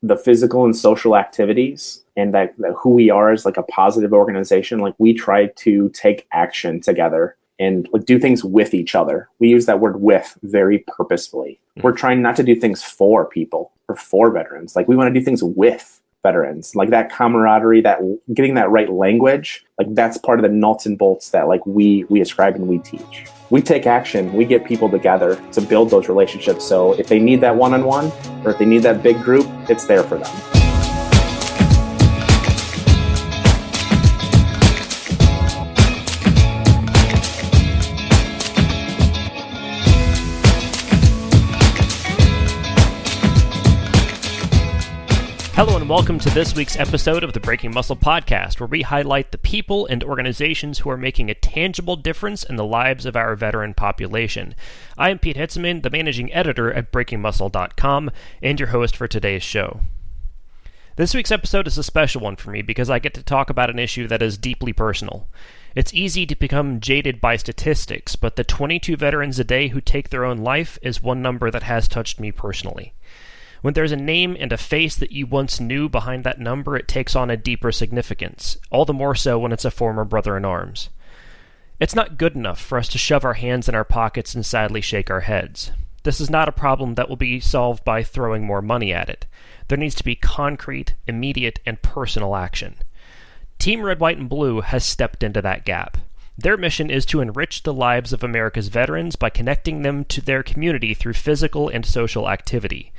the physical and social activities and that who we are as like a positive organization, like we try to take action together and like do things with each other. We use that word with very purposefully. We're trying not to do things for people or for veterans. Like we want to do things with veterans, like that camaraderie, that getting that right language, like that's part of the nuts and bolts that like we ascribe and we teach. We take action, we get people together to build those relationships. So if they need that one-on-one or if they need that big group, it's there for them. Hello and welcome to this week's episode of the Breaking Muscle Podcast, where we highlight the people and organizations who are making a tangible difference in the lives of our veteran population. I am Pete Hitzeman, the managing editor at breakingmuscle.com, and your host for today's show. This week's episode is a special one for me because I get to talk about an issue that is deeply personal. It's easy to become jaded by statistics, but the 22 veterans a day who take their own life is one number that has touched me personally. When there's a name and a face that you once knew behind that number, it takes on a deeper significance, all the more so when it's a former brother-in-arms. It's not good enough for us to shove our hands in our pockets and sadly shake our heads. This is not a problem that will be solved by throwing more money at it. There needs to be concrete, immediate, and personal action. Team Red, White, and Blue has stepped into that gap. Their mission is to enrich the lives of America's veterans by connecting them to their community through physical and social activity.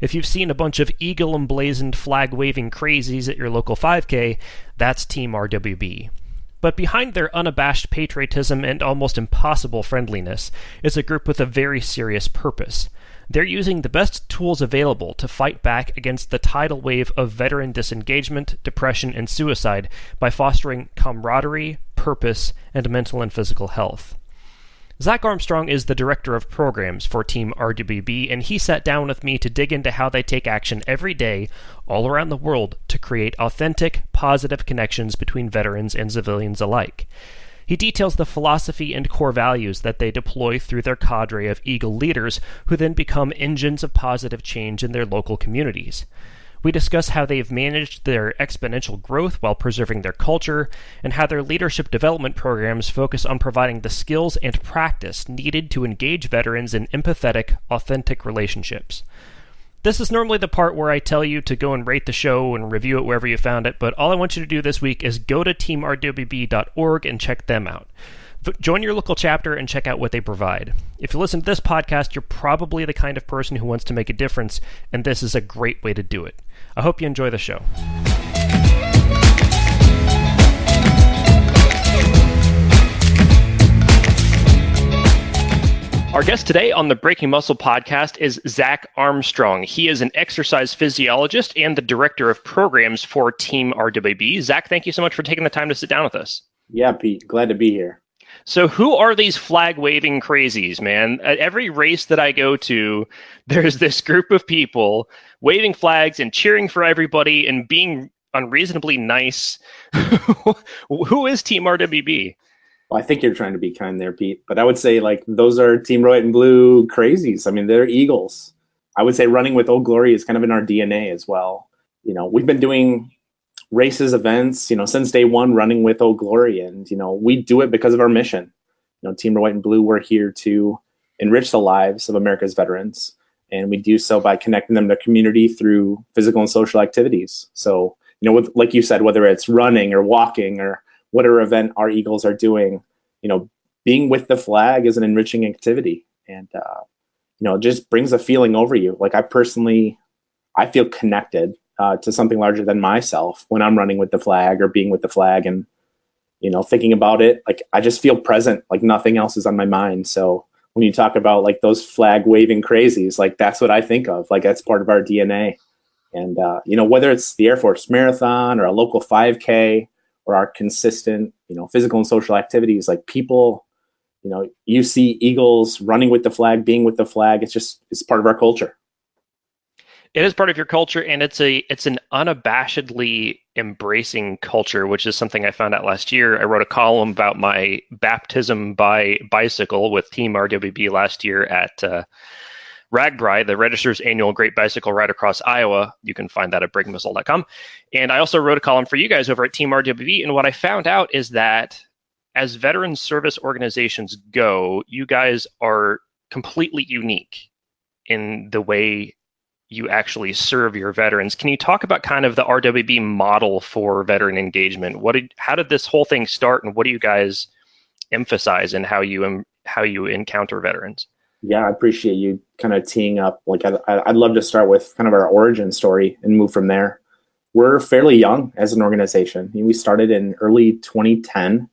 If you've seen a bunch of eagle-emblazoned flag-waving crazies at your local 5K, that's Team RWB. But behind their unabashed patriotism and almost impossible friendliness is a group with a very serious purpose. They're using the best tools available to fight back against the tidal wave of veteran disengagement, depression, and suicide by fostering camaraderie, purpose, and mental and physical health. Zack Armstrong is the director of programs for Team RWB, and he sat down with me to dig into how they take action every day all around the world to create authentic, positive connections between veterans and civilians alike. He details the philosophy and core values that they deploy through their cadre of Eagle leaders who then become engines of positive change in their local communities. We discuss how they've managed their exponential growth while preserving their culture, and how their leadership development programs focus on providing the skills and practice needed to engage veterans in empathetic, authentic relationships. This is normally the part where I tell you to go and rate the show and review it wherever you found it, but all I want you to do this week is go to teamrwb.org and check them out. Join your local chapter and check out what they provide. If you listen to this podcast, you're probably the kind of person who wants to make a difference, and this is a great way to do it. I hope you enjoy the show. Our guest today on the Breaking Muscle podcast is Zack Armstrong. He is an exercise physiologist and the director of programs for Team RWB. Zack, thank you so much for taking the time to sit down with us. Yeah, Pete, glad to be here. So who are these flag-waving crazies, man? At every race that I go to, there's this group of people waving flags and cheering for everybody and being unreasonably nice. Who is Team RWB? Well, I think you're trying to be kind there, Pete. But I would say like those are Team Red, White, and Blue crazies. I mean, they're Eagles. I would say running with Old Glory is kind of in our DNA as well. You know, we've been doing races, events, since day one, running with Old Glory. And, we do it because of our mission. Team Red, White, and Blue, we're here to enrich the lives of America's veterans. And we do so by connecting them to community through physical and social activities. So, like you said, whether it's running or walking or whatever event our Eagles are doing, being with the flag is an enriching activity. And, it just brings a feeling over you. Like I feel connected to something larger than myself when I'm running with the flag or being with the flag and, thinking about it. Like I just feel present, like nothing else is on my mind. So when you talk about like those flag waving crazies, like that's what I think of. Like that's part of our DNA. And, whether it's the Air Force Marathon or a local 5K or our consistent, physical and social activities, like people, you see Eagles running with the flag, being with the flag. It's part of our culture. It is part of your culture, and it's an unabashedly embracing culture, which is something I found out last year. I wrote a column about my baptism by bicycle with Team RWB last year at RAGBRAI, that registers annual Great Bicycle Ride across Iowa. You can find that at breakingmuscle.com. And I also wrote a column for you guys over at Team RWB. And what I found out is that as veteran service organizations go, you guys are completely unique in the way you actually serve your veterans. Can you talk about kind of the RWB model for veteran engagement? How did this whole thing start, and what do you guys emphasize in how you encounter veterans? Yeah, I appreciate you kind of teeing up. Like, I'd love to start with kind of our origin story and move from there. We're fairly young as an organization. We started in early 2010.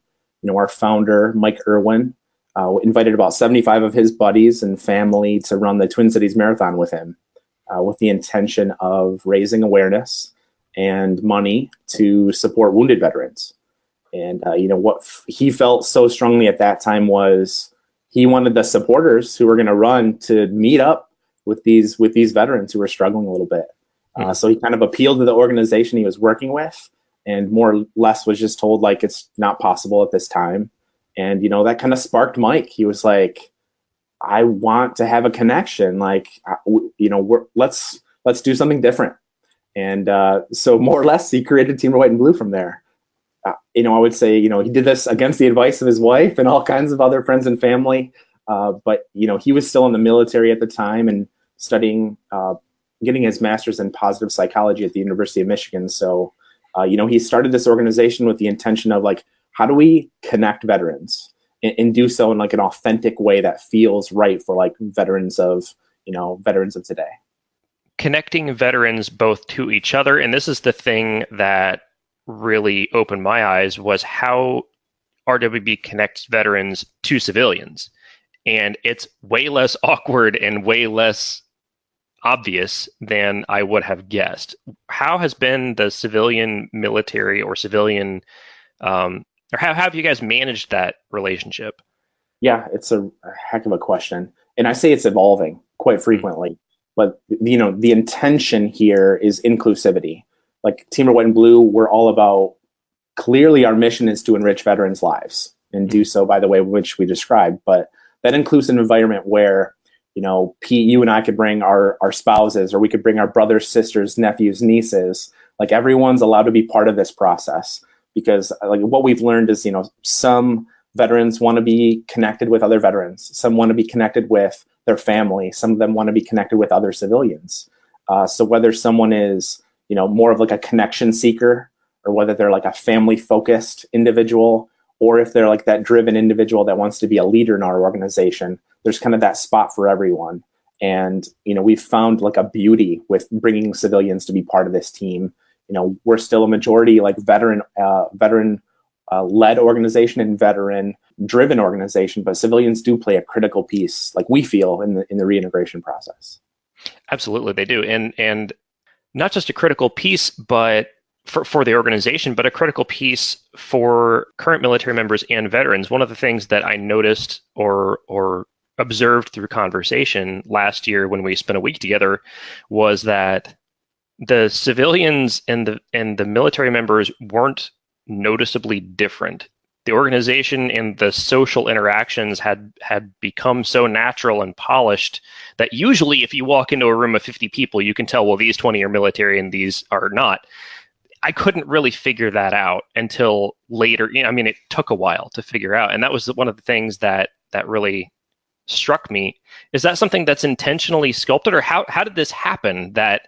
Our founder, Mike Irwin, invited about 75 of his buddies and family to run the Twin Cities Marathon with him, with the intention of raising awareness and money to support wounded veterans. And what he felt so strongly at that time was he wanted the supporters who were going to run to meet up with these veterans who were struggling a little bit. So he kind of appealed to the organization he was working with, and more or less was just told, like, it's not possible at this time. And that kind of sparked Mike. He was like, I want to have a connection. Like, let's do something different. And so more or less, he created Team Red, White, and Blue from there. I would say, he did this against the advice of his wife and all kinds of other friends and family. But he was still in the military at the time and studying, getting his master's in positive psychology at the University of Michigan. So, he started this organization with the intention of, like, how do we connect veterans and do so in, like, an authentic way that feels right for, like, veterans of today. Connecting veterans both to each other. And this is the thing that really opened my eyes, was how RWB connects veterans to civilians. And it's way less awkward and way less obvious than I would have guessed. How has been the civilian military or civilian, or how have you guys managed that relationship? Yeah, it's a heck of a question. And I say it's evolving quite frequently. But, the intention here is inclusivity. Like, Team Red, White, and Blue, we're all about, clearly our mission is to enrich veterans' lives and do so by the way which we described. But that inclusive environment where, Pete, you and I could bring our spouses, or we could bring our brothers, sisters, nephews, nieces. Like, everyone's allowed to be part of this process, because, like, what we've learned is, some veterans want to be connected with other veterans. Some want to be connected with their family. Some of them want to be connected with other civilians. So whether someone is, more of like a connection seeker, or whether they're like a family focused individual, or if they're like that driven individual that wants to be a leader in our organization, there's kind of that spot for everyone. And, we've found like a beauty with bringing civilians to be part of this team. We're still a majority like veteran led organization and veteran driven organization, but civilians do play a critical piece, like we feel, in the reintegration process. Absolutely, they do. And not just a critical piece, but for the organization, but a critical piece for current military members and veterans. One of the things that I noticed or observed through conversation last year when we spent a week together was that the civilians and the military members weren't noticeably different. The organization and the social interactions had become so natural and polished that usually if you walk into a room of 50 people, you can tell, well, these 20 are military and these are not. I couldn't really figure that out until later. It took a while to figure out. And that was one of the things that really struck me. Is that something that's intentionally sculpted, or how did this happen that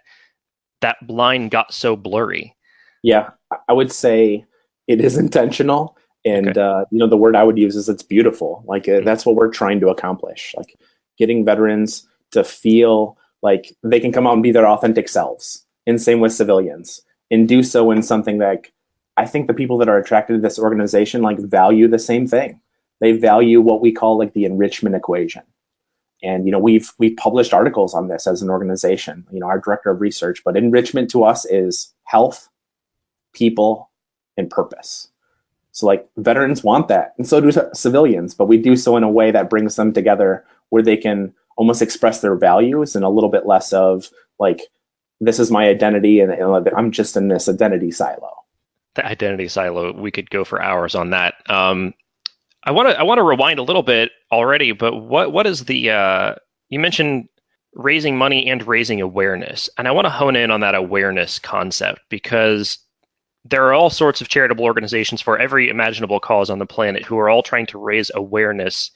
line got so blurry? Yeah, I would say it is intentional. And, okay. The word I would use is it's beautiful. Like, that's what we're trying to accomplish, like getting veterans to feel like they can come out and be their authentic selves. And same with civilians, and do so in something that I think the people that are attracted to this organization, like, value the same thing. They value what we call like the enrichment equation. And, we've published articles on this as an organization, our director of research, but enrichment to us is health, people, and purpose. So like, veterans want that, and so do civilians, but we do so in a way that brings them together where they can almost express their values, and a little bit less of like, this is my identity and I'm just in this identity silo. The identity silo, we could go for hours on that. I want to rewind a little bit already, but what is the you mentioned raising money and raising awareness. And I want to hone in on that awareness concept because there are all sorts of charitable organizations for every imaginable cause on the planet who are all trying to raise awareness.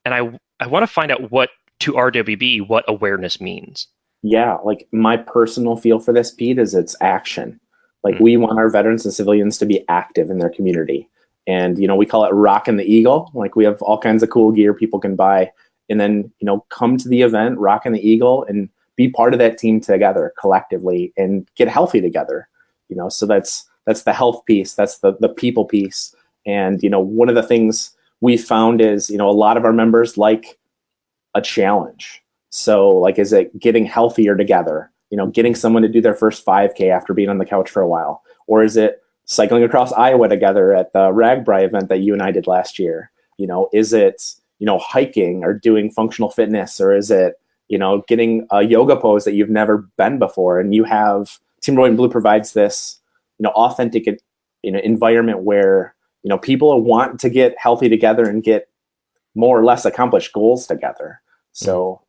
And I want to find out to RWB, what awareness means. Yeah, like my personal feel for this, Pete, is it's action. Like we want our veterans and civilians to be active in their community. And, we call it rocking the eagle. Like we have all kinds of cool gear people can buy. And then, come to the event, rocking the eagle, and be part of that team together collectively and get healthy together. So that's the health piece. That's the people piece. And, one of the things we found is, a lot of our members like a challenge. So like, is it getting healthier together? Getting someone to do their first 5K after being on the couch for a while? Or is it cycling across Iowa together at the RAGBRAI event that you and I did last year? Is it, hiking or doing functional fitness? Or is it, getting a yoga pose that you've never been before? And you have Team Red White and Blue provides this, authentic, environment where, people want to get healthy together and get more or less accomplished goals together. So,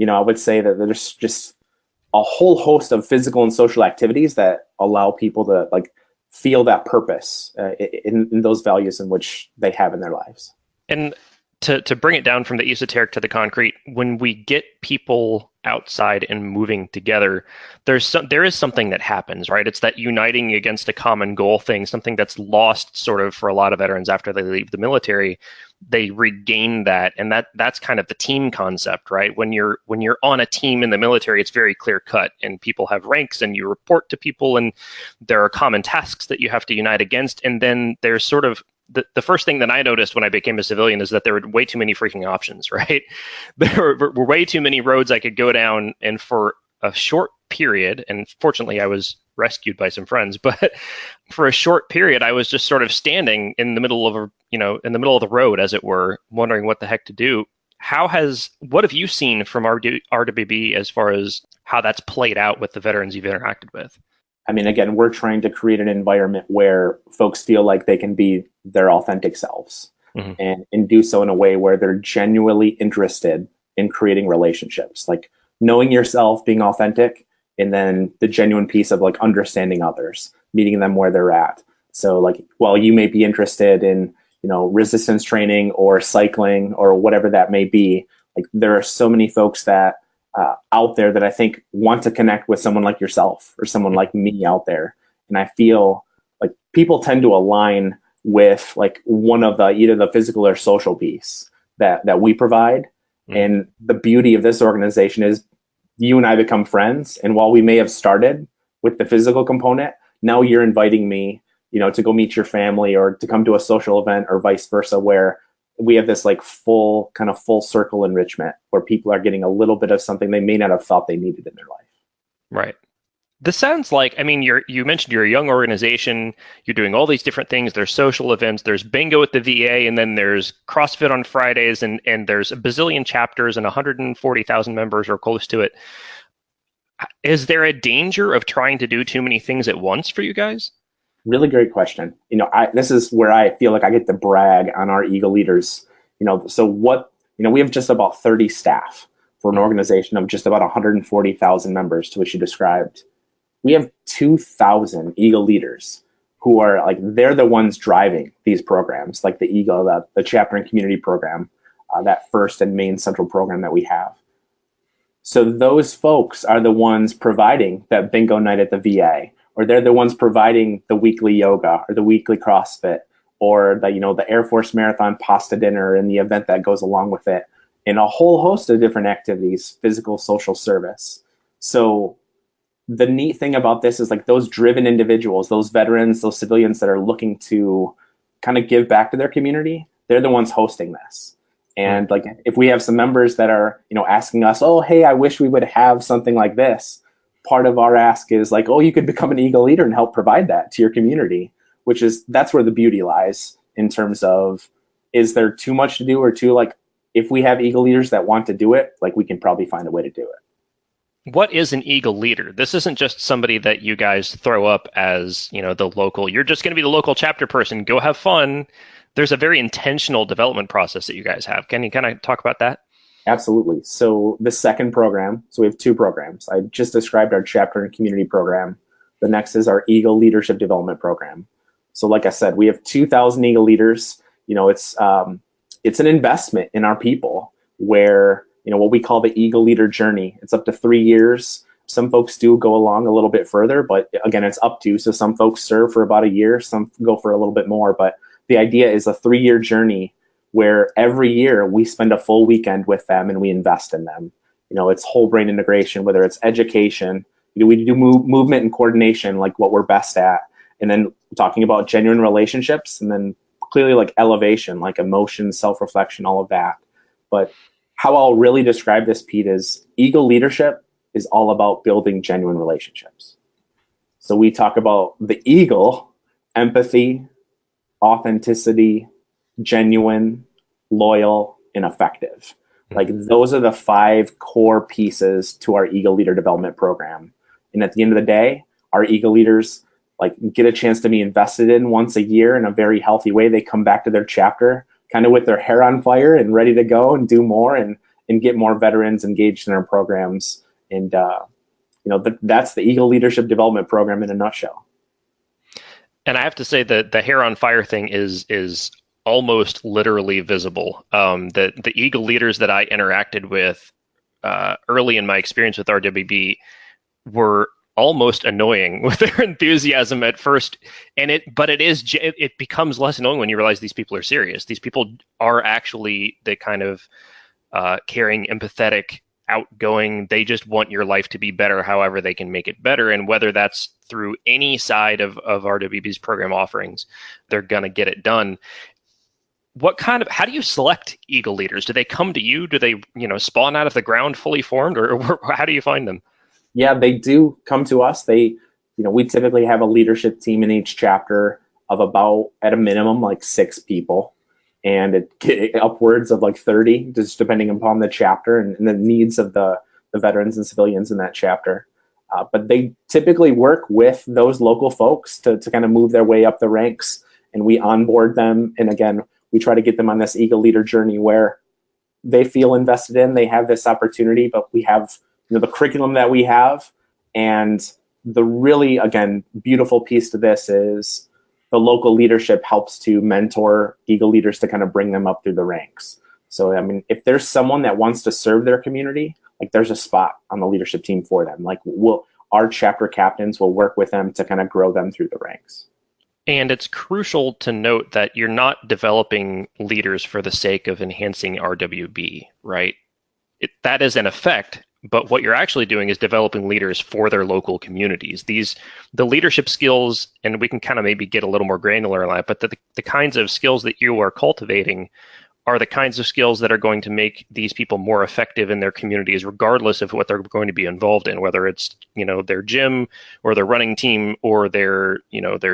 I would say that there's just a whole host of physical and social activities that allow people to like feel that purpose in those values in which they have in their lives. And to bring it down from the esoteric to the concrete, when we get people outside and moving together, there is something that happens, right? It's that uniting against a common goal thing, something that's lost sort of for a lot of veterans after they leave the military. They regain that, and that's kind of the team concept, right? When you're on a team in the military, it's very clear cut, and people have ranks, and you report to people, and there are common tasks that you have to unite against, and then there's sort of the first thing that I noticed when I became a civilian is that there were way too many freaking options, right? There were way too many roads I could go down, and for a short period, and fortunately I was rescued by some friends, but for a short period I was just sort of standing in the middle of in the middle of the road, as it were, wondering what the heck to do. What have you seen from RWB as far as how that's played out with the veterans you've interacted with? I mean, again, we're trying to create an environment where folks feel like they can be their authentic selves, and do so in a way where they're genuinely interested in creating relationships, like knowing yourself, being authentic, and then the genuine piece of like understanding others, meeting them where they're at. So like, while you may be interested in, resistance training or cycling or whatever that may be, like there are so many folks that out there that I think want to connect with someone like yourself or someone like me out there. And I feel like people tend to align with like one of either the physical or social piece that we provide. And the beauty of this organization is you and I become friends. And while we may have started with the physical component, now you're inviting me, to go meet your family or to come to a social event or vice versa, where we have this like full circle enrichment where people are getting a little bit of something they may not have thought they needed in their life. Right. This sounds like, I mean, you mentioned you're a young organization, you're doing all these different things, there's social events, there's bingo at the VA, and then there's CrossFit on Fridays, and there's a bazillion chapters and 140,000 members or close to it. Is there a danger of trying to do too many things at once for you guys? Really great question. This is where I feel like I get to brag on our Eagle leaders. We have just about 30 staff for an organization of just about 140,000 members, to which you described. We have 2,000 Eagle leaders who are like, they're the ones driving these programs, like the Eagle, the chapter and community program, that first and main central program that we have. So those folks are the ones providing that bingo night at the VA, or they're the ones providing the weekly yoga or the weekly CrossFit, or the Air Force Marathon pasta dinner and the event that goes along with it, and a whole host of different activities, physical, social, service. So the neat thing about this is like those driven individuals, those veterans, those civilians that are looking to kind of give back to their community, they're the ones hosting this. And like, if we have some members that are, asking us, oh, hey, I wish we would have something like this. Part of our ask is like, oh, you could become an Eagle leader and help provide that to your community, that's where the beauty lies in terms of, is there too much to do or too, like, if we have Eagle leaders that want to do it, like we can probably find a way to do it. What is an Eagle leader? This isn't just somebody that you guys throw up as, the local, you're just going to be the local chapter person, go have fun. There's a very intentional development process that you guys have. Can you kind of talk about that? Absolutely. So the second program, so we have two programs. I just described our chapter and community program. The next is our Eagle Leadership Development Program. So like I said, we have 2,000 Eagle leaders. It's an investment in our people where, what we call the Eagle Leader Journey. It's up to 3 years. Some folks do go along a little bit further, but again, it's up to. So some folks serve for about a year, some go for a little bit more. But the idea is a 3-year journey where every year we spend a full weekend with them and we invest in them. It's whole brain integration, whether it's education. We do movement and coordination, like what we're best at. And then talking about genuine relationships, and then clearly like elevation, like emotion, self-reflection, all of that. But how I'll really describe this, Pete, is Eagle leadership is all about building genuine relationships. So we talk about the Eagle: empathy, authenticity, genuine, loyal, and effective. Like those are the 5 core pieces to our Eagle Leader Development Program. And at the end of the day, our Eagle leaders like get a chance to be invested in once a year in a very healthy way. They come back to their chapter kind of with their hair on fire and ready to go and do more and get more veterans engaged in our programs. And, that's the Eagle Leadership Development Program in a nutshell. And I have to say that the hair on fire thing is almost literally visible. The Eagle leaders that I interacted with early in my experience with RWB were almost annoying with their enthusiasm at first, but it becomes less annoying when you realize these people are serious. These people are actually the kind of caring, empathetic, outgoing. They just want your life to be better however they can make it better, and whether that's through any side of RWB's program offerings, they're going to get it done. How do you select Eagle leaders? Do they come to you? Do they spawn out of the ground fully formed, or how do you find them? Yeah, they do come to us. We typically have a leadership team in each chapter of about, at a minimum, like 6 people, and it upwards of like 30, just depending upon the chapter and the needs of the veterans and civilians in that chapter. But they typically work with those local folks to kind of move their way up the ranks, and we onboard them. And again, we try to get them on this Eagle Leader journey where they feel invested in, they have this opportunity, but we have the curriculum that we have. And the really, again, beautiful piece to this is the local leadership helps to mentor Eagle leaders to kind of bring them up through the ranks. So, I mean, if there's someone that wants to serve their community, like there's a spot on the leadership team for them. Like our chapter captains will work with them to kind of grow them through the ranks. And it's crucial to note that you're not developing leaders for the sake of enhancing RWB, right? That is an effect. But what you're actually doing is developing leaders for their local communities. The leadership skills, and we can kind of maybe get a little more granular on that, but the kinds of skills that you are cultivating are the kinds of skills that are going to make these people more effective in their communities, regardless of what they're going to be involved in, whether it's, their gym or their running team or their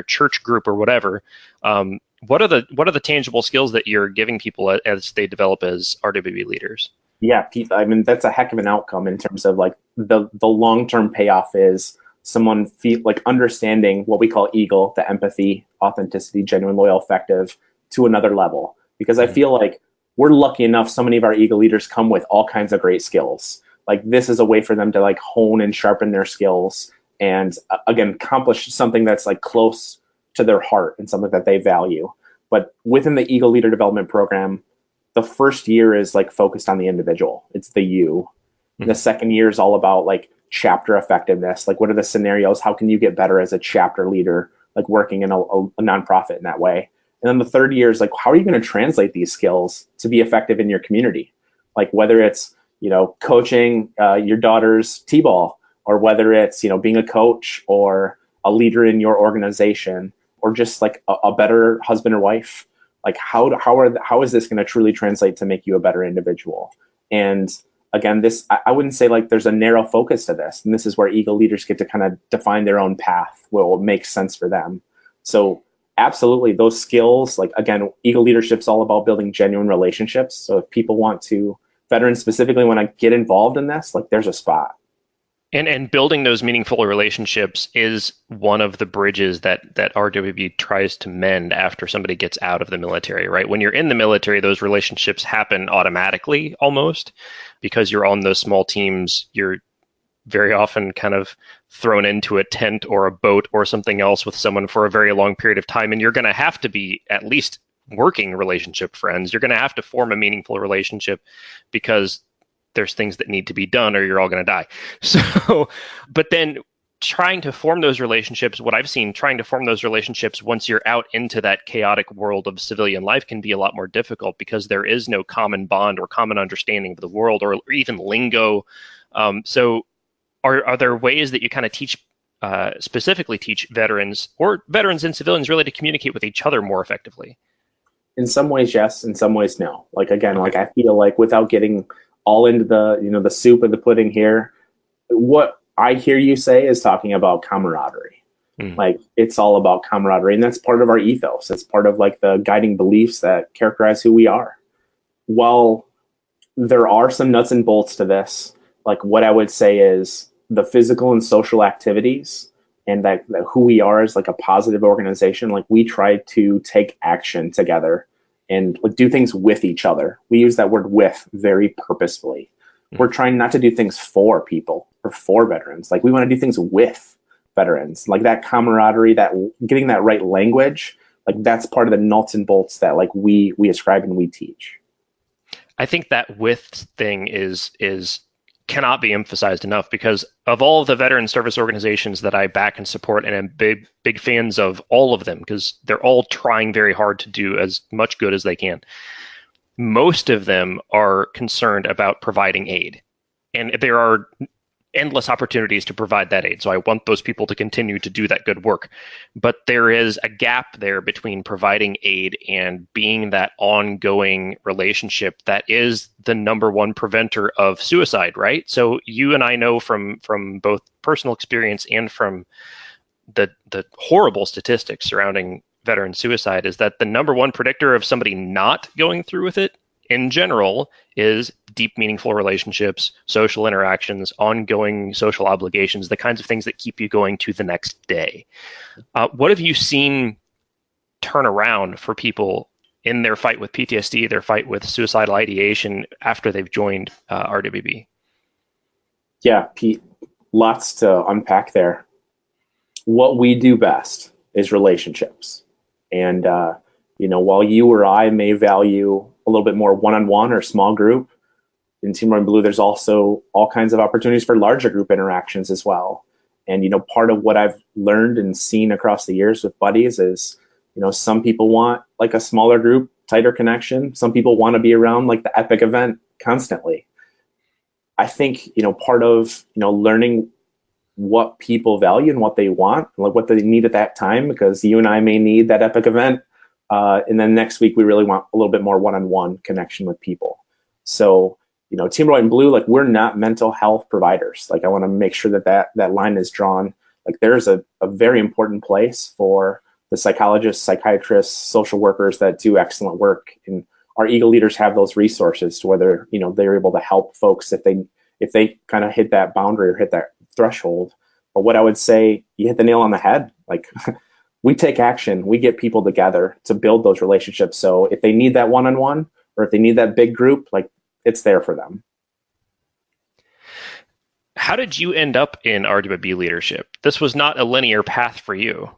church group or whatever. What are the tangible skills that you're giving people as they develop as RWB leaders? Yeah, Pete, I mean, that's a heck of an outcome in terms of like the long-term payoff is someone understanding what we call Eagle, the empathy, authenticity, genuine, loyal, effective, to another level. Because I feel like we're lucky enough, so many of our Eagle leaders come with all kinds of great skills. Like this is a way for them to like hone and sharpen their skills and again, accomplish something that's like close to their heart and something that they value. But within the Eagle Leader Development Program, the first year is like focused on the individual. It's the you. The second year is all about like chapter effectiveness. Like what are the scenarios? How can you get better as a chapter leader, like working in a nonprofit in that way? And then the third year is like, how are you going to translate these skills to be effective in your community? Like whether it's, coaching your daughter's T-ball, or whether it's, being a coach or a leader in your organization, or just like a better husband or wife. Like how is this going to truly translate to make you a better individual? And again, I wouldn't say like there's a narrow focus to this. And this is where Eagle leaders get to kind of define their own path, what will make sense for them. So absolutely, those skills, like again, Eagle leadership is all about building genuine relationships. So if people veterans specifically want to get involved in this, like there's a spot. And building those meaningful relationships is one of the bridges that RWB tries to mend after somebody gets out of the military, right? When you're in the military, those relationships happen automatically almost because you're on those small teams. You're very often kind of thrown into a tent or a boat or something else with someone for a very long period of time. And you're going to have to be at least working relationship friends. You're going to have to form a meaningful relationship because there's things that need to be done or you're all going to die. So, but then trying to form those relationships, what I've seen, trying to form those relationships once you're out into that chaotic world of civilian life can be a lot more difficult because there is no common bond or common understanding of the world or even lingo. So are there ways that you kind of teach, specifically teach veterans or veterans and civilians really to communicate with each other more effectively? In some ways, yes. In some ways, no. Like, again, like I feel like without getting all into the, the soup of the pudding here, what I hear you say is talking about camaraderie. Like, it's all about camaraderie, and that's part of our ethos. It's part of like the guiding beliefs that characterize who we are. While there are some nuts and bolts to this, like what I would say is the physical and social activities and that who we are as like a positive organization, like we try to take action together and like do things with each other. We use that word "with" very purposefully. We're trying not to do things for people or for veterans. Like we want to do things with veterans, like that camaraderie, that getting that right language. Like that's part of the nuts and bolts that like we ascribe and we teach. I think that "with" thing is cannot be emphasized enough because of all of the veteran service organizations that I back and support, and I'm big fans of all of them because they're all trying very hard to do as much good as they can. Most of them are concerned about providing aid, and there are endless opportunities to provide that aid. So I want those people to continue to do that good work. But there is a gap there between providing aid and being that ongoing relationship that is the number one preventer of suicide, right? So you and I know from both personal experience and from the horrible statistics surrounding veteran suicide is that the number one predictor of somebody not going through with it in general is deep, meaningful relationships, social interactions, ongoing social obligations, the kinds of things that keep you going to the next day. What have you seen turn around for people in their fight with PTSD, their fight with suicidal ideation after they've joined RWB? Yeah, Pete, lots to unpack there. What we do best is relationships. And, while you or I may value a little bit more one-on-one or small group, in Team Red and Blue, there's also all kinds of opportunities for larger group interactions as well. And, part of what I've learned and seen across the years with buddies is, some people want like a smaller group, tighter connection. Some people want to be around like the epic event constantly. I think, part of, learning what people value and what they want, like what they need at that time, because you and I may need that epic event. And then next week, we really want a little bit more one-on-one connection with people. So, Team Red and Blue, like we're not mental health providers. Like I want to make sure that line is drawn. Like there's a very important place for the psychologists, psychiatrists, social workers that do excellent work. And our Eagle leaders have those resources to whether, they're able to help folks if they kind of hit that boundary or hit that threshold. But what I would say, you hit the nail on the head. Like we take action, we get people together to build those relationships. So if they need that one-on-one or if they need that big group, like it's there for them. How did you end up in RWB leadership? This was not a linear path for you.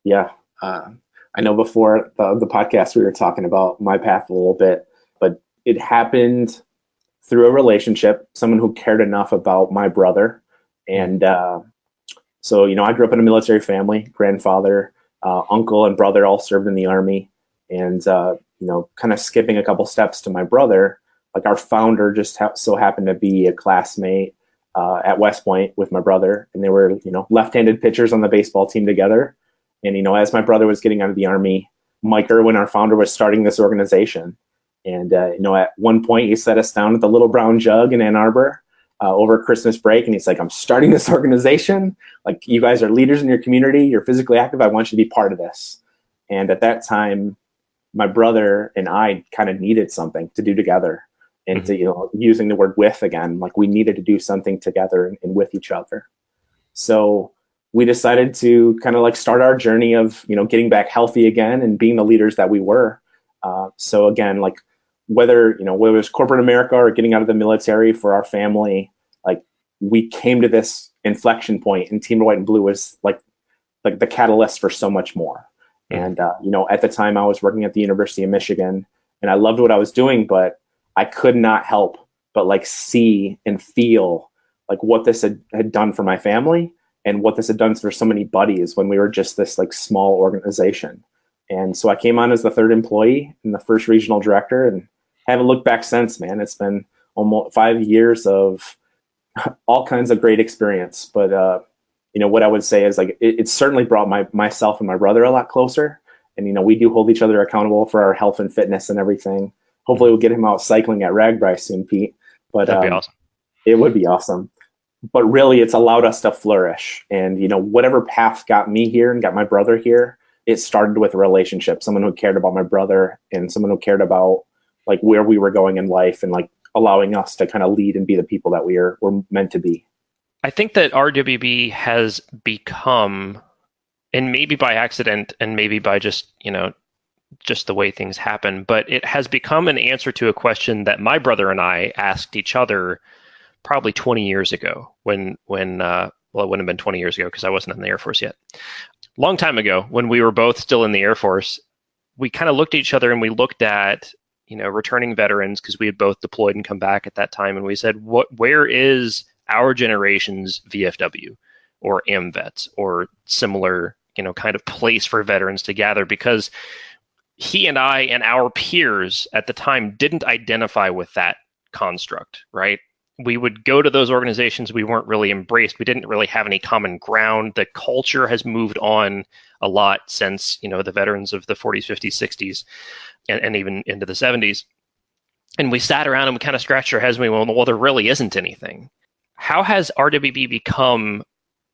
Yeah. I know before the podcast we were talking about my path a little bit, but it happened through a relationship, someone who cared enough about my brother. And so, I grew up in a military family, grandfather, uncle and brother all served in the Army. And, kind of skipping a couple steps to my brother, like our founder just so happened to be a classmate at West Point with my brother. And they were, left-handed pitchers on the baseball team together. And, as my brother was getting out of the Army, Mike Irwin, our founder, was starting this organization. And, at one point he set us down at the Little Brown Jug in Ann Arbor over Christmas break. And he's like, I'm starting this organization. Like, you guys are leaders in your community. You're physically active. I want you to be part of this. And at that time, my brother and I kind of needed something to do together. and to, using the word with again, like we needed to do something together and with each other. So we decided to kind of like start our journey of, getting back healthy again and being the leaders that we were. So again, like whether it was corporate America or getting out of the military for our family, like we came to this inflection point, and Team White and Blue was like the catalyst for so much more. And, at the time I was working at the University of Michigan, and I loved what I was doing, but I could not help but like see and feel like what this had done for my family and what this had done for so many buddies when we were just this like small organization. And so I came on as the third employee and the first regional director, and haven't looked back since, man. It's been almost 5 years of all kinds of great experience. But, what I would say is like, it certainly brought myself and my brother a lot closer. And, we do hold each other accountable for our health and fitness and everything. Hopefully we'll get him out cycling at RAGBRAI soon, Pete. But that'd be awesome. It would be awesome. But really, it's allowed us to flourish. And, whatever path got me here and got my brother here, it started with a relationship, someone who cared about my brother and someone who cared about like where we were going in life and like allowing us to kind of lead and be the people that we're meant to be. I think that RWB has become, and maybe by accident and maybe by just the way things happen, but it has become an answer to a question that my brother and I asked each other probably 20 years ago when it wouldn't have been 20 years ago because I wasn't in the Air Force yet. Long time ago, when we were both still in the Air Force, we kind of looked at each other and we looked at, returning veterans because we had both deployed and come back at that time. And we said, where is our generation's VFW or AMVETS or similar, kind of place for veterans to gather? Because he and I and our peers at the time didn't identify with that construct, right? We would go to those organizations. We weren't really embraced. We didn't really have any common ground. The culture has moved on a lot since, the veterans of the 40s, 50s, 60s, and even into the 70s. And we sat around and we kind of scratched our heads and we went, well, there really isn't anything. How has RWB become,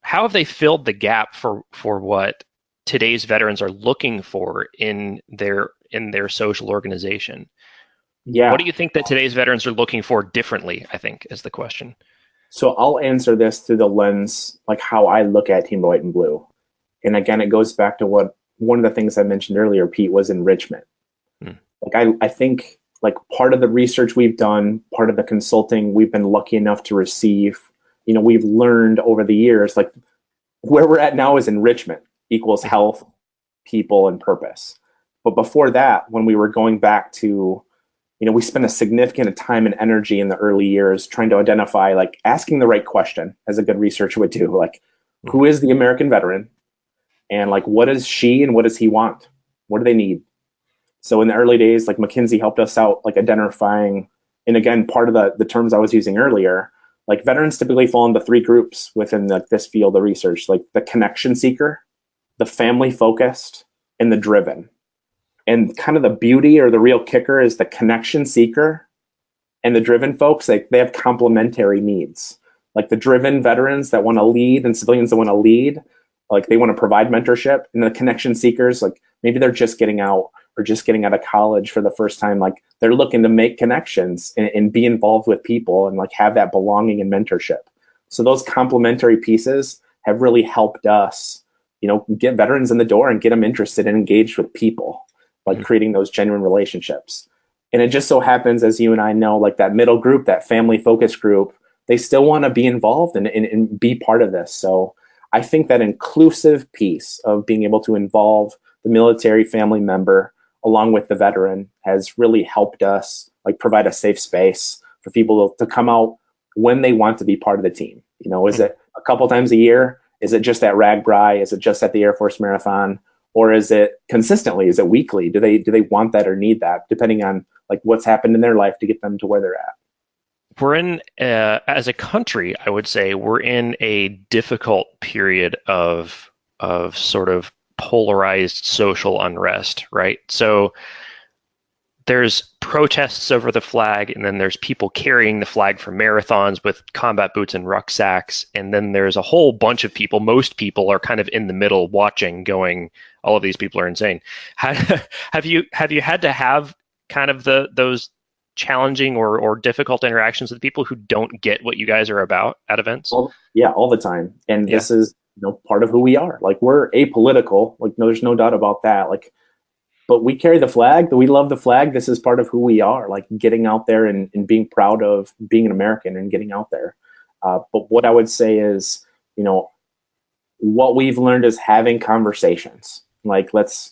how have they filled the gap for what today's veterans are looking for in their social organization? Yeah. What do you think that today's veterans are looking for differently, I think, is the question. So I'll answer this through the lens, like how I look at Team White and Blue. And again, it goes back to what one of the things I mentioned earlier, Pete, was enrichment. Like I think like part of the research we've done, part of the consulting we've been lucky enough to receive, we've learned over the years, like where we're at now is enrichment equals health, people, and purpose. But before that, when we were going back to, we spent a significant time and energy in the early years trying to identify, like asking the right question, as a good researcher would do, like who is the American veteran? And like, what does she and what does he want? What do they need? So in the early days, like McKinsey helped us out, like identifying, and again, part of the terms I was using earlier, like veterans typically fall into 3 groups within this field of research, like the connection seeker, the family focused, and the driven. And kind of the beauty or the real kicker is the connection seeker and the driven folks, like they have complementary needs. Like the driven veterans that want to lead and civilians that want to lead, like they want to provide mentorship. And the connection seekers, like maybe they're just getting out or just getting out of college for the first time. Like they're looking to make connections and be involved with people and like have that belonging and mentorship. So those complementary pieces have really helped us, get veterans in the door and get them interested and engaged with people, like creating those genuine relationships. And it just so happens, as you and I know, like that middle group, that family focus group, they still want to be involved and be part of this. So I think that inclusive piece of being able to involve the military family member along with the veteran has really helped us like provide a safe space for people to come out when they want to be part of the team. Is it a couple times a year? Is it just at RAGBRAI? Is it just at the Air Force Marathon? Or is it consistently? Is it weekly? Do they want that or need that, depending on like what's happened in their life to get them to where they're at? We're in, as a country, I would say, we're in a difficult period of sort of polarized social unrest, right? So there's protests over the flag, and then there's people carrying the flag for marathons with combat boots and rucksacks, and then there's a whole bunch of people. Most people are kind of in the middle watching, going, all of these people are insane. Have you had to have kind of those challenging or difficult interactions with people who don't get what you guys are about at events? Well, yeah, all the time. And Yeah. this is, part of who we are. Like, we're apolitical. Like, no, there's no doubt about that. Like, but we carry the flag. We love the flag. This is part of who we are. Like, getting out there and being proud of being an American and getting out there. But what I would say is, what we've learned is having conversations. Like, let's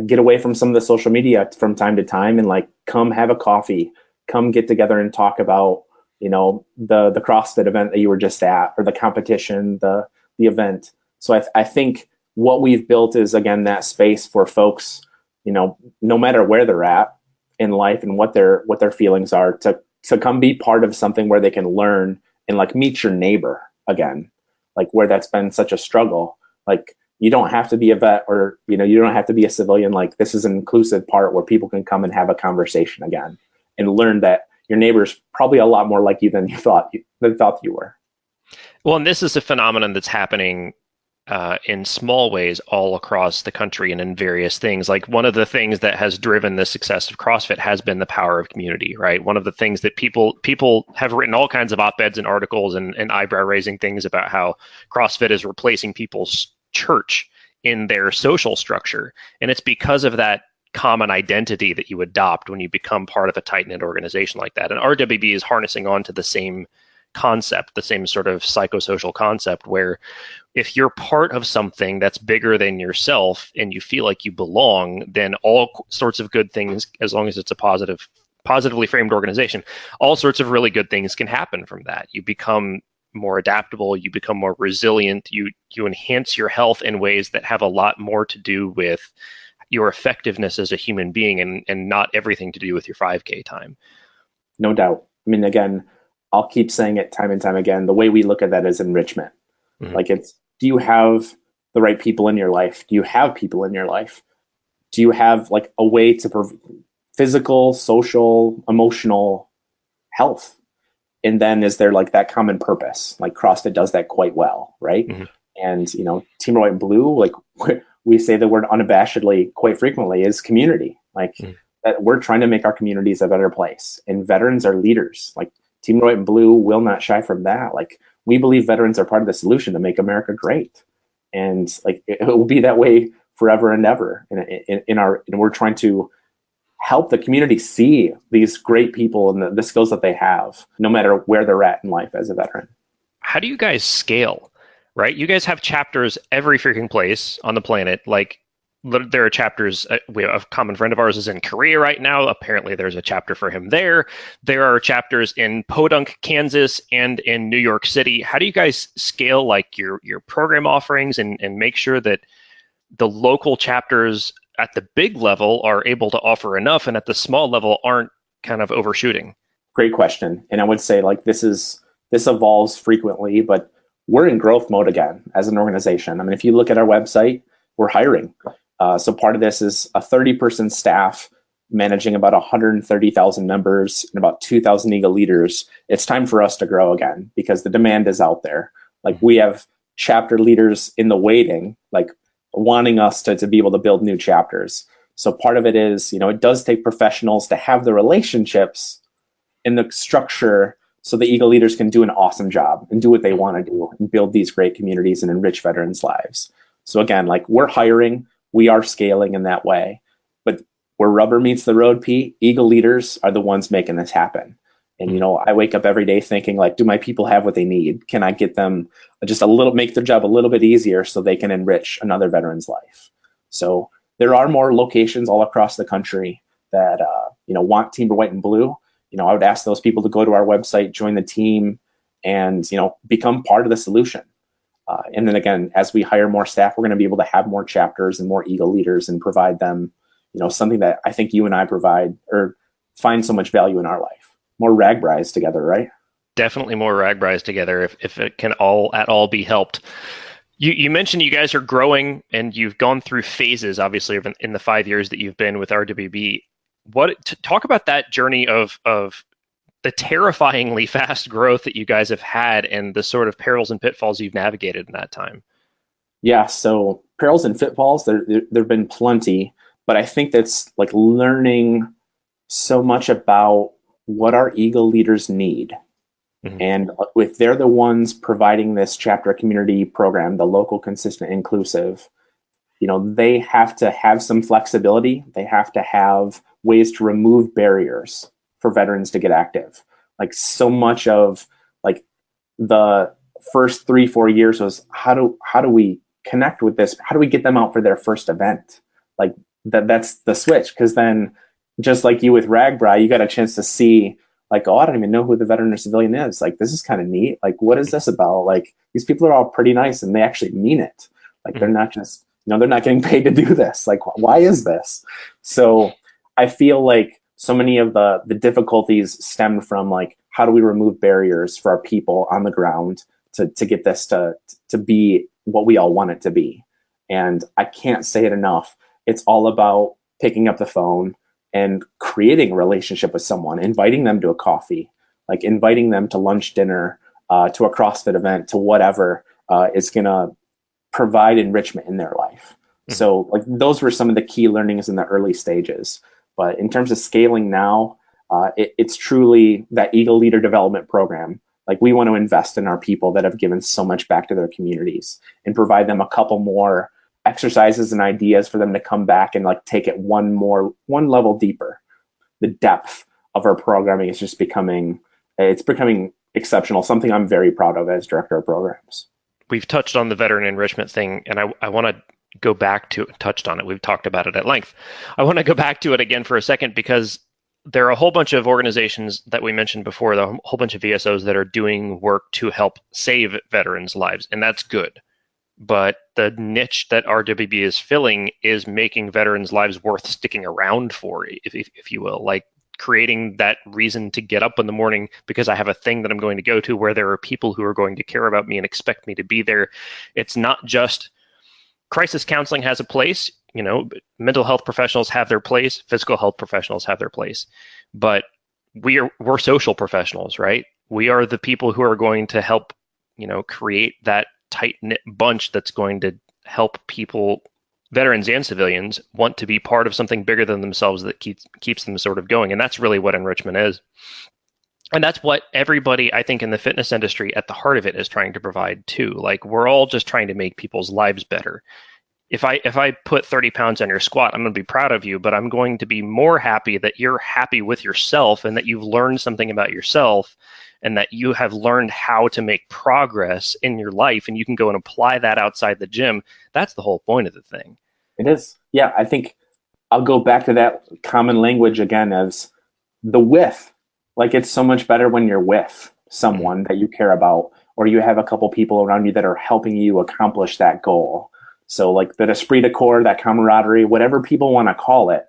get away from some of the social media from time to time and like come have a coffee, come get together and talk about, the CrossFit event that you were just at, or the competition, the event. So I think what we've built is, again, that space for folks, no matter where they're at in life and what their feelings are, to come be part of something where they can learn and like meet your neighbor again, like where that's been such a struggle. Like, you don't have to be a vet, or, you don't have to be a civilian. Like, this is an inclusive part where people can come and have a conversation again and learn that your neighbor's probably a lot more like you than you thought you were. Well, and this is a phenomenon that's happening in small ways all across the country and in various things. Like, one of the things that has driven the success of CrossFit has been the power of community, right? One of the things that people have written all kinds of op-eds and articles and eyebrow-raising things about how CrossFit is replacing people's church in their social structure. And it's because of that common identity that you adopt when you become part of a tight-knit organization like that. And RWB is harnessing on to the same concept, the same sort of psychosocial concept, where if you're part of something that's bigger than yourself and you feel like you belong, then all sorts of good things, as long as it's a positively framed organization, all sorts of really good things can happen from that. You become more adaptable, you become more resilient, you enhance your health in ways that have a lot more to do with your effectiveness as a human being and not everything to do with your 5K time. No doubt. I mean, again, I'll keep saying it time and time again. The way we look at that is enrichment. Mm-hmm. Like, do you have the right people in your life? Do you have people in your life? Do you have like a way to physical, social, emotional health? And then is there like that common purpose? Like, CrossFit does that quite well, right? Mm-hmm. And, Team Red White and Blue, like we say the word unabashedly quite frequently, is community. Like, that we're trying to make our communities a better place. And veterans are leaders. Like, Team Red White and Blue will not shy from that. Like, we believe veterans are part of the solution to make America great. And like, it will be that way forever and ever. And we're trying to help the community see these great people and the skills that they have, no matter where they're at in life as a veteran. How do you guys scale, right? You guys have chapters every freaking place on the planet. Like, there are chapters, we have a common friend of ours is in Korea right now. Apparently there's a chapter for him there. There are chapters in Podunk, Kansas, and in New York City. How do you guys scale like your program offerings and make sure that the local chapters at the big level are able to offer enough and at the small level aren't kind of overshooting? Great question. And I would say like this evolves frequently, but we're in growth mode again as an organization. I mean, if you look at our website, we're hiring. So part of this is a 30-person staff managing about 130,000 members and about 2,000 Eagle leaders. It's time for us to grow again because the demand is out there. Like, we have chapter leaders in the waiting, like wanting us to be able to build new chapters. So part of it is, it does take professionals to have the relationships and the structure so the Eagle leaders can do an awesome job and do what they want to do and build these great communities and enrich veterans' lives. So again, like, we're hiring, we are scaling in that way, but where rubber meets the road, Pete, Eagle leaders are the ones making this happen. And, I wake up every day thinking like, do my people have what they need? Can I get them just make their job a little bit easier so they can enrich another veteran's life? So there are more locations all across the country that, want Team White and Blue. I would ask those people to go to our website, join the team, and, become part of the solution. And then again, as we hire more staff, we're going to be able to have more chapters and more Eagle leaders and provide them, something that I think you and I provide or find so much value in our life. More RAGBRIs together, right? Definitely more RAGBRIs together if it can at all be helped. You mentioned you guys are growing and you've gone through phases, obviously, in the 5 years that you've been with RWB. Talk about that journey of the terrifyingly fast growth that you guys have had and the sort of perils and pitfalls you've navigated in that time. Yeah, so perils and pitfalls, there've been plenty, but I think that's like learning so much about what our Eagle leaders need. Mhm. And if they're the ones providing this chapter community program, the local, consistent, inclusive, they have to have some flexibility. They have to have ways to remove barriers for veterans to get active. Like so much of like the first 3-4 years was how do we connect with this? How do we get them out for their first event? Like that's the switch. Because then, just like you with Ragbri, you got a chance to see like, oh, I don't even know who the veteran or civilian is. Like, this is kind of neat. Like, what is this about? Like, these people are all pretty nice and they actually mean it. Like, they're not just, they're not getting paid to do this. Like, why is this? So I feel like so many of the difficulties stem from like, how do we remove barriers for our people on the ground to get this to be what we all want it to be? And I can't say it enough. It's all about picking up the phone and creating a relationship with someone, inviting them to a coffee, like inviting them to lunch, dinner, to a CrossFit event, to whatever is going to provide enrichment in their life. Mm-hmm. So like those were some of the key learnings in the early stages. But in terms of scaling now, it's truly that Eagle Leader Development Program. Like we want to invest in our people that have given so much back to their communities and provide them a couple more exercises and ideas for them to come back and like take it one level deeper. The depth of our programming is just becoming exceptional, something I'm very proud of as director of programs. We've touched on the veteran enrichment thing, and I want to go back to it, touched on it. We've talked about it at length. I want to go back to it again for a second because there are a whole bunch of organizations that we mentioned before, a whole bunch of VSOs that are doing work to help save veterans' lives, and that's good. But the niche that RWB is filling is making veterans' lives worth sticking around for, if you will, like creating that reason to get up in the morning because I have a thing that I'm going to go to where there are people who are going to care about me and expect me to be there. It's not just crisis counseling has a place, mental health professionals have their place, physical health professionals have their place, but we're social professionals, right? We are the people who are going to help, create that tight-knit bunch that's going to help people, veterans and civilians, want to be part of something bigger than themselves that keeps them sort of going. And that's really what enrichment is. And that's what everybody, I think, in the fitness industry at the heart of it is trying to provide too. Like we're all just trying to make people's lives better. If I put 30 pounds on your squat, I'm going to be proud of you, but I'm going to be more happy that you're happy with yourself and that you've learned something about yourself and that you have learned how to make progress in your life and you can go and apply that outside the gym. That's the whole point of the thing. It is. Yeah, I think I'll go back to that common language again as the with. Like it's so much better when you're with someone that you care about or you have a couple people around you that are helping you accomplish that goal. So like that esprit de corps, that camaraderie, whatever people want to call it,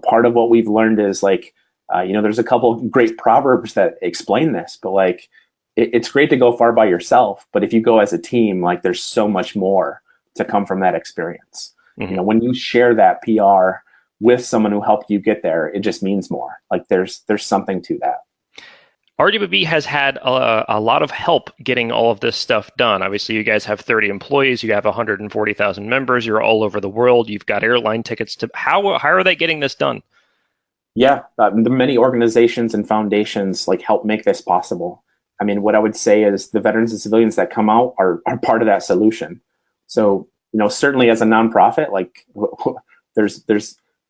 part of what we've learned is like, there's a couple great proverbs that explain this, but like it's great to go far by yourself. But if you go as a team, like there's so much more to come from that experience. Mm-hmm. When you share that PR with someone who helped you get there, it just means more. Like there's something to that. RWB has had a lot of help getting all of this stuff done. Obviously, you guys have 30 employees. You have 140,000 members. You're all over the world. You've got airline tickets to. How are they getting this done? Yeah, the many organizations and foundations like help make this possible. I mean, what I would say is the veterans and civilians that come out are part of that solution. So, certainly as a nonprofit, like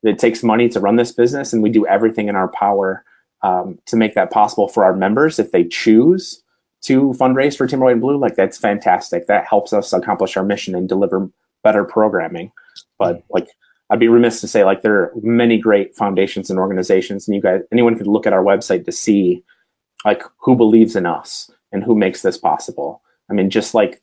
it takes money to run this business, and we do everything in our power to make that possible for our members. If they choose to fundraise for Team Red White and Blue, like that's fantastic. That helps us accomplish our mission and deliver better programming. But like, I'd be remiss to say like there are many great foundations and organizations, and anyone could look at our website to see like who believes in us and who makes this possible. I mean, just like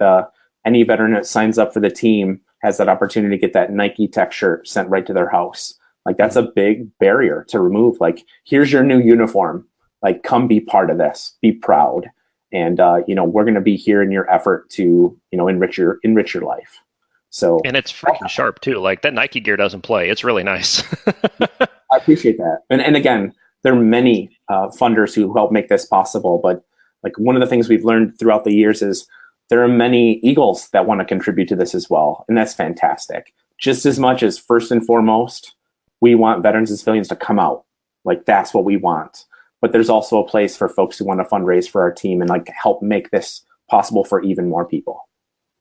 any veteran that signs up for the team has that opportunity to get that Nike Tech shirt sent right to their house. Like that's a big barrier to remove. Like, here's your new uniform. Like, come be part of this. Be proud. And we're going to be here in your effort to enrich your life. So, and it's freaking sharp too. Like that Nike gear doesn't play. It's really nice. I appreciate that. And again, there are many funders who help make this possible. But like one of the things we've learned throughout the years is there are many Eagles that want to contribute to this as well. And that's fantastic. Just as much as first and foremost, we want veterans and civilians to come out. Like that's what we want. But there's also a place for folks who want to fundraise for our team and like help make this possible for even more people.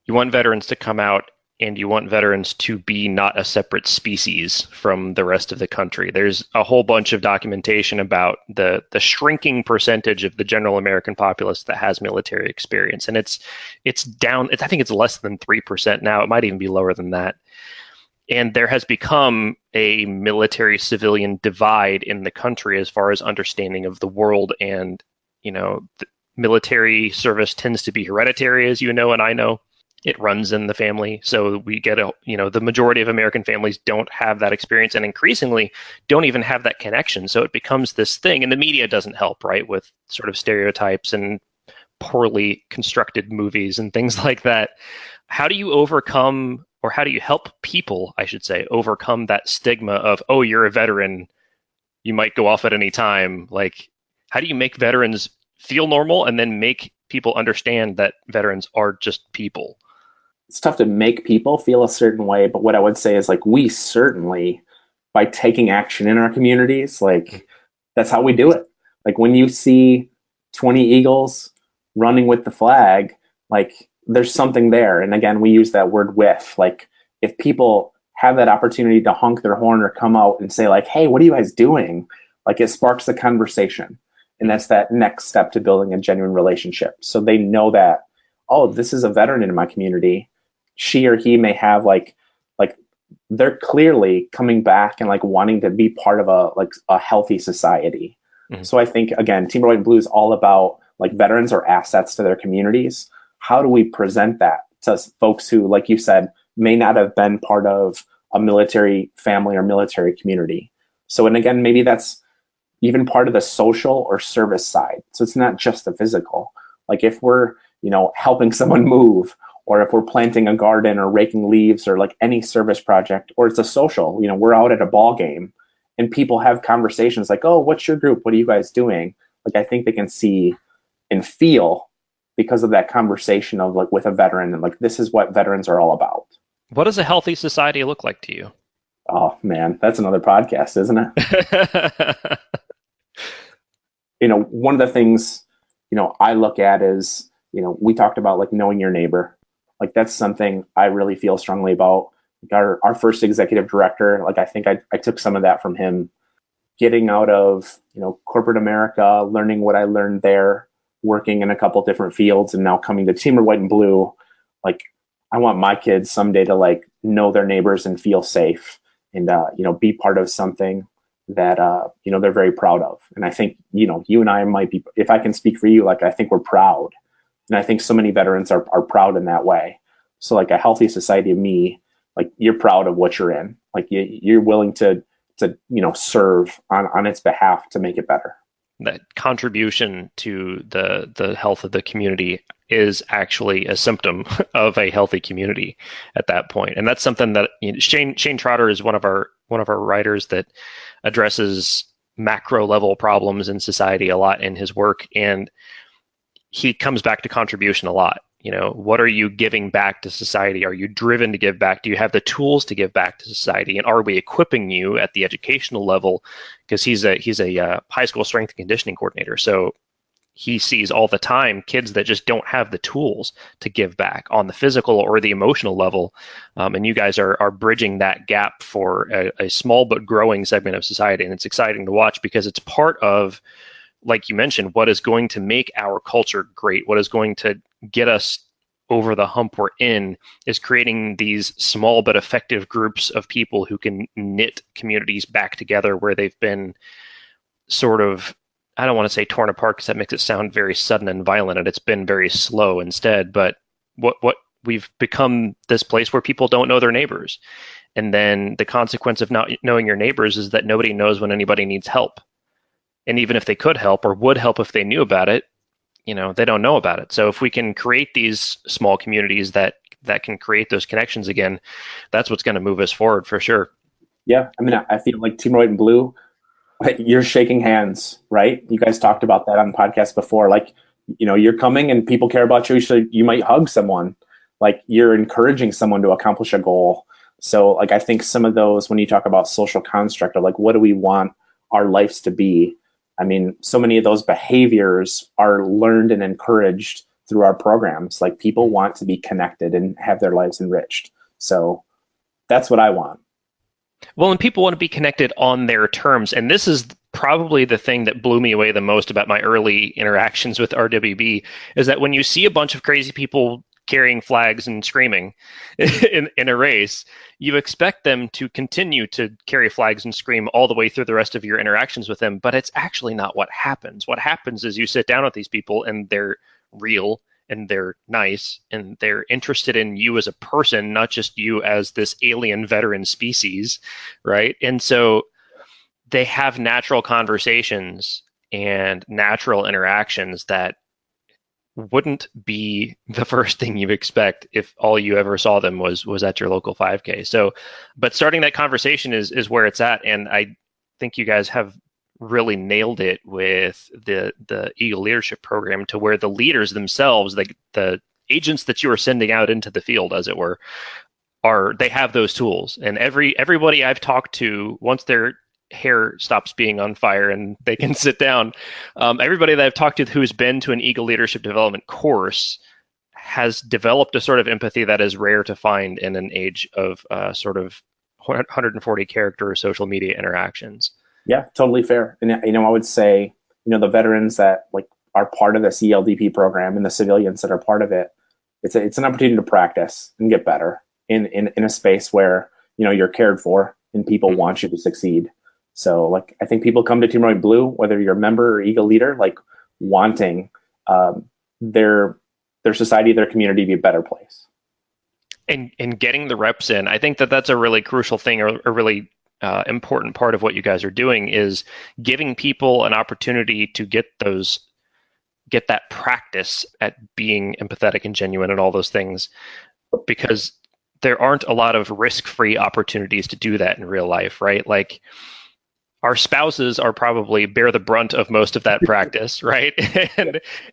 You want veterans to come out, and you want veterans to be not a separate species from the rest of the country. There's a whole bunch of documentation about the shrinking percentage of the general American populace that has military experience. And it's down, I think it's less than 3% now. It might even be lower than that. And there has become a military civilian divide in the country as far as understanding of the world. And, the military service tends to be hereditary, as you know, and I know. It runs in the family. So we get the majority of American families don't have that experience and increasingly don't even have that connection. So it becomes this thing, and the media doesn't help, right? With sort of stereotypes and poorly constructed movies and things like that. How do you overcome, or how do you help people, I should say, overcome that stigma of, oh, you're a veteran, you might go off at any time? Like, how do you make veterans feel normal and then make people understand that veterans are just people? It's tough to make people feel a certain way, but what I would say is like we certainly, by taking action in our communities, like that's how we do it. Like when you see 20 Eagles running with the flag, like there's something there. And again, we use that word with. Like if people have that opportunity to honk their horn or come out and say like, hey, what are you guys doing? Like it sparks the conversation. And that's that next step to building a genuine relationship. So they know that, oh, this is a veteran in my community. She or he may have like they're clearly coming back and like wanting to be part of a healthy society. Mm-hmm. So I think, again, Team Red, White and Blue is all about like veterans are assets to their communities. How do we present that to folks who, like you said, may not have been part of a military family or military community? So, and again, maybe that's even part of the social or service side. So it's not just the physical. Like if we're, helping someone move, or if we're planting a garden or raking leaves or like any service project, or it's a social, we're out at a ball game and people have conversations like, oh, what's your group? What are you guys doing? Like, I think they can see and feel because of that conversation of like with a veteran and like, this is what veterans are all about. What does a healthy society look like to you? Oh man, that's another podcast, isn't it? One of the things, I look at is, we talked about like knowing your neighbor. Like that's something I really feel strongly about. Like our first executive director, like I think I took some of that from him, getting out of, corporate America, learning what I learned there, working in a couple different fields, and now coming to Team Red, White and Blue. Like I want my kids someday to like know their neighbors and feel safe and, be part of something that, they're very proud of. And I think, you and I might be, if I can speak for you, like, I think we're proud. And I think so many veterans are proud in that way. So like a healthy society of me, like you're proud of what you're in, like you're willing to serve on its behalf to make it better. That contribution to the health of the community is actually a symptom of a healthy community at that point. And that's something that Shane Trotter is one of our writers that addresses macro level problems in society a lot in his work. And he comes back to contribution a lot. What are you giving back to society? Are you driven to give back? Do you have the tools to give back to society? And are we equipping you at the educational level? Because he's a high school strength and conditioning coordinator. So he sees all the time kids that just don't have the tools to give back on the physical or the emotional level. And you guys are bridging that gap for a small but growing segment of society. And it's exciting to watch because it's part of, like you mentioned, what is going to make our culture great, what is going to get us over the hump we're in, is creating these small but effective groups of people who can knit communities back together where they've been sort of, I don't want to say torn apart because that makes it sound very sudden and violent, and it's been very slow instead. But what we've become this place where people don't know their neighbors. And then the consequence of not knowing your neighbors is that nobody knows when anybody needs help. And even if they could help or would help if they knew about it, they don't know about it. So if we can create these small communities that can create those connections again, that's what's going to move us forward for sure. Yeah. I mean, I feel like Team Red, White and Blue, like you're shaking hands, right? You guys talked about that on podcasts before. Like, you're coming and people care about you. So you might hug someone, like you're encouraging someone to accomplish a goal. So like, I think some of those, when you talk about social construct of like, what do we want our lives to be. I mean, so many of those behaviors are learned and encouraged through our programs. Like, people want to be connected and have their lives enriched. So that's what I want. Well, and people want to be connected on their terms. And this is probably the thing that blew me away the most about my early interactions with RWB, is that when you see a bunch of crazy people carrying flags and screaming in a race, you expect them to continue to carry flags and scream all the way through the rest of your interactions with them. But it's actually not what happens. What happens is you sit down with these people and they're real and they're nice and they're interested in you as a person, not just you as this alien veteran species, right? And so they have natural conversations and natural interactions that wouldn't be the first thing you expect if all you ever saw them was at your local 5K. So, but starting that conversation is where it's at. And I think you guys have really nailed it with the Eagle Leadership Program, to where the leaders themselves, the agents that you are sending out into the field, as it were, they have those tools. And everybody I've talked to, once their hair stops being on fire and they can sit down, everybody that I've talked to who's been to an Eagle Leadership Development course has developed a sort of empathy that is rare to find in an age of sort of 140 character social media interactions. Yeah, totally fair. And, I would say, the veterans that are part of this ELDP program and the civilians that are part of it, it's an opportunity to practice and get better in a space where, you're cared for and people want you to succeed. So I think people come to Team Red Blue, whether you're a member or Eagle leader, wanting their society, their community to be a better place. And getting the reps in, I think that's a really crucial thing, or a really important part of what you guys are doing, is giving people an opportunity to get that practice at being empathetic and genuine and all those things, because there aren't a lot of risk-free opportunities to do that in real life, right? Like, our spouses are probably bear the brunt of most of that practice, right?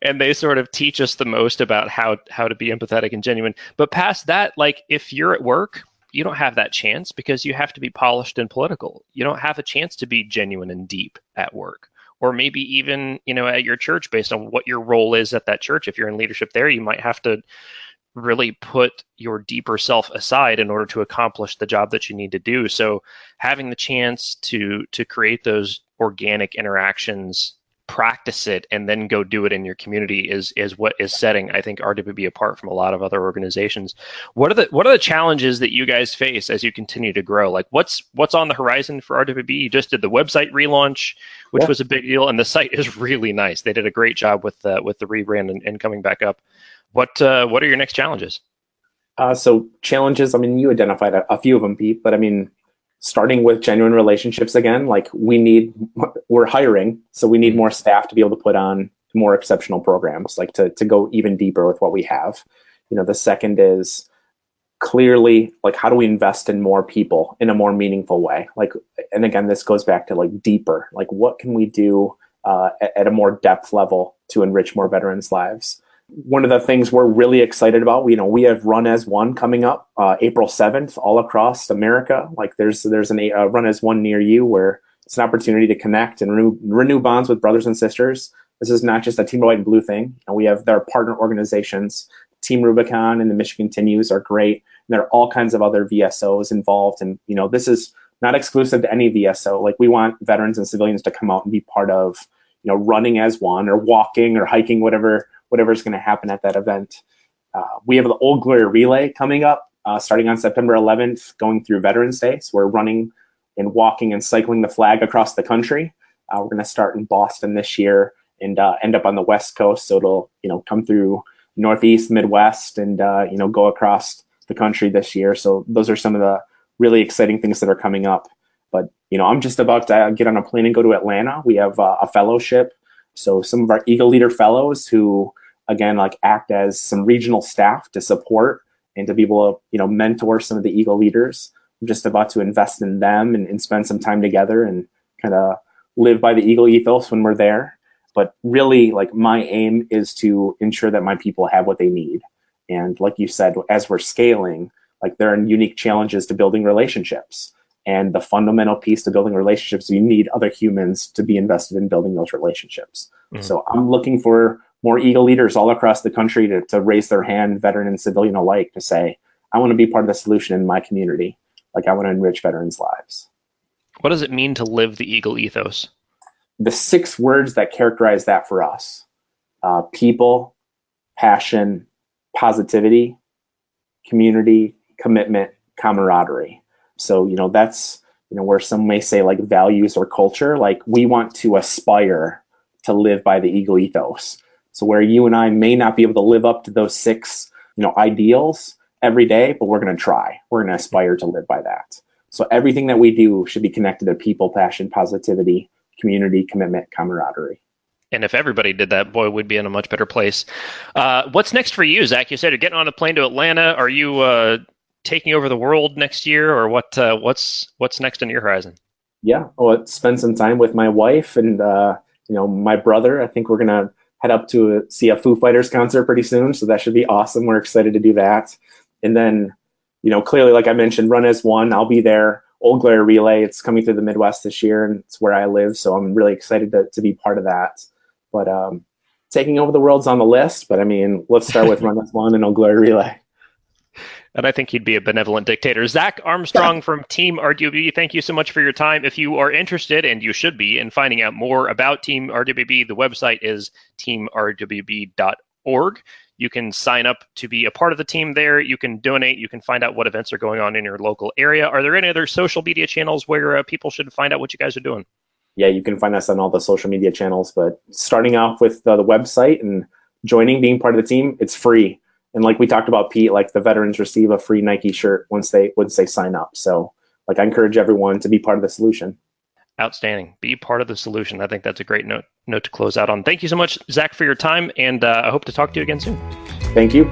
and they sort of teach us the most about how to be empathetic and genuine. But past that, if you're at work, you don't have that chance, because you have to be polished and political. You don't have a chance to be genuine and deep at work, or maybe even, at your church, based on what your role is at that church. If you're in leadership there, you might have to really put your deeper self aside in order to accomplish the job that you need to do. So having the chance to create those organic interactions, practice it, and then go do it in your community is what is setting, I think, RWB apart from a lot of other organizations. What are the challenges that you guys face as you continue to grow? What's on the horizon for RWB? You just did the website relaunch, which was a big deal, and the site is really nice. They did a great job with the rebrand and coming back up. What are your next challenges? So challenges, you identified a few of them, Pete, but starting with genuine relationships again, we're hiring, so we need more staff to be able to put on more exceptional programs, to go even deeper with what we have. The second is clearly, how do we invest in more people in a more meaningful way? And again, this goes back to deeper, what can we do at a more depth level to enrich more veterans' lives? One of the things we're really excited about, we have Run as One coming up April 7th all across America. There's a Run as One near you, where it's an opportunity to connect and renew bonds with brothers and sisters. This is not just a Team Red, White, and Blue thing. And we have their partner organizations. Team Rubicon and the Mission Continues are great. And there are all kinds of other VSOs involved. And, this is not exclusive to any VSO. We want veterans and civilians to come out and be part of, running as one, or walking or hiking, whatever's going to happen at that event. We have the Old Glory Relay coming up, starting on September 11th, going through Veterans Day. So we're running and walking and cycling the flag across the country. We're going to start in Boston this year and end up on the West Coast. So it'll, come through Northeast, Midwest, and, go across the country this year. So those are some of the really exciting things that are coming up. But, I'm just about to get on a plane and go to Atlanta. We have a fellowship. So some of our Eagle Leader Fellows who, again, act as some regional staff to support and to be able to, mentor some of the Eagle leaders. I'm just about to invest in them and spend some time together and kind of live by the Eagle ethos when we're there. But really, my aim is to ensure that my people have what they need. And like you said, as we're scaling, there are unique challenges to building relationships. And the fundamental piece to building relationships, you need other humans to be invested in building those relationships. Mm-hmm. So I'm looking for more Eagle leaders all across the country to raise their hand, veteran and civilian alike, to say, I want to be part of the solution in my community. Like, I want to enrich veterans' lives. What does it mean to live the Eagle ethos? The 6 words that characterize that for us: people, passion, positivity, community, commitment, camaraderie. So, that's, where some may say like values or culture. Like, we want to aspire to live by the Eagle ethos. So where you and I may not be able to live up to those 6, ideals every day, but we're going to try. We're going to aspire to live by that. So everything that we do should be connected to people, passion, positivity, community, commitment, camaraderie. And if everybody did that, boy, we'd be in a much better place. What's next for you, Zach? You said you're getting on a plane to Atlanta. Are you taking over the world next year, or what's next on your horizon? Yeah, well, spend some time with my wife and my brother. I think we're gonna head up to see a Foo Fighters concert pretty soon, so that should be awesome. We're excited to do that. And then, clearly, like I mentioned, Run as One. I'll be there. Old Glory Relay. It's coming through the Midwest this year, and it's where I live, so I'm really excited to be part of that. But taking over the world's on the list. But I mean, let's start with Run as One and Old Glory Relay. And I think he'd be a benevolent dictator. Zack Armstrong from Team RWB, thank you so much for your time. If you are interested, and you should be, in finding out more about Team RWB, the website is teamrwb.org. You can sign up to be a part of the team there. You can donate. You can find out what events are going on in your local area. Are there any other social media channels where people should find out what you guys are doing? Yeah, you can find us on all the social media channels. But starting off with the website and being part of the team, it's free. And like we talked about, Pete, like the veterans receive a free Nike shirt once they sign up. So like I encourage everyone to be part of the solution. Outstanding. Be part of the solution. I think that's a great note to close out on. Thank you so much, Zack, for your time, and I hope to talk to you again soon. Thank you.